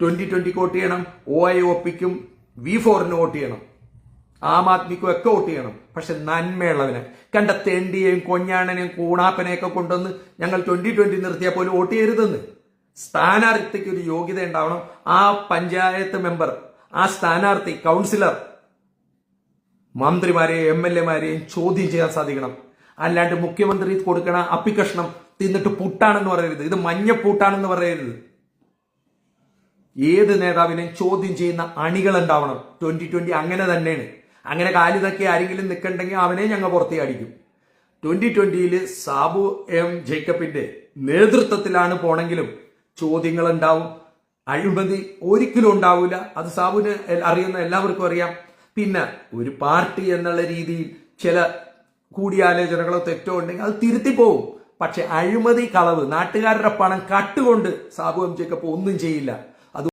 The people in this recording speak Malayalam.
2020 വോട്ട് ചെയ്യണം, OIOPക്കും V4ന് വോട്ട് ചെയ്യണം, ആം ആദ്മിക്കും ഒക്കെ വോട്ട് ചെയ്യണം. പക്ഷെ നന്മയുള്ളവന് കണ്ട തെണ്ടിയെയും കൊഞ്ഞാണനെയും കൂണാപ്പനെയൊക്കെ കൊണ്ടുവന്ന് ഞങ്ങൾ 2020 നിർത്തിയാൽ പോലും വോട്ട് ചെയ്യരുതെന്ന്. സ്ഥാനാർത്ഥിക്ക് ഒരു യോഗ്യത ഉണ്ടാവണം. ആ പഞ്ചായത്ത് മെമ്പർ, ആ സ്ഥാനാർത്ഥി, കൗൺസിലർ, മന്ത്രിമാരെയും MLA-മാരെയും ചോദ്യം ചെയ്യാൻ സാധിക്കണം. അല്ലാണ്ട് മുഖ്യമന്ത്രി കൊടുക്കണ അപ്പിക്കഷ്ണം തിന്നിട്ട് പുട്ടാണെന്ന് പറയരുത്, ഇത് മഞ്ഞപ്പൂട്ടാണെന്ന് പറയരുത്. ഏത് നേതാവിനെയും ചോദ്യം ചെയ്യുന്ന അണികൾ ഉണ്ടാവണം. 2020 അങ്ങനെ തന്നെയാണ്. അങ്ങനെ കാലിതൊക്കെ ആരെങ്കിലും നിൽക്കണ്ടെങ്കിൽ അവനെ ഞങ്ങൾ പുറത്തേടിക്കും. 2020 സാബു M ജേക്കബിന്റെ നേതൃത്വത്തിലാണ് പോണെങ്കിലും ചോദ്യങ്ങൾ ഉണ്ടാവും. അഴിമതി ഒരിക്കലും ഉണ്ടാവില്ല. അത് സാബുവിന് അറിയുന്ന എല്ലാവർക്കും അറിയാം. പിന്നെ ഒരു പാർട്ടി എന്നുള്ള രീതിയിൽ ചില കൂടിയാലോചനകളോ തെറ്റോ ഉണ്ടെങ്കിൽ അത് തിരുത്തിപ്പോവും. പക്ഷെ അഴിമതി, കളവ്, നാട്ടുകാരുടെ പണം കട്ടുകൊണ്ട് സാബു M ജേക്കബ് ഒന്നും ചെയ്യില്ല.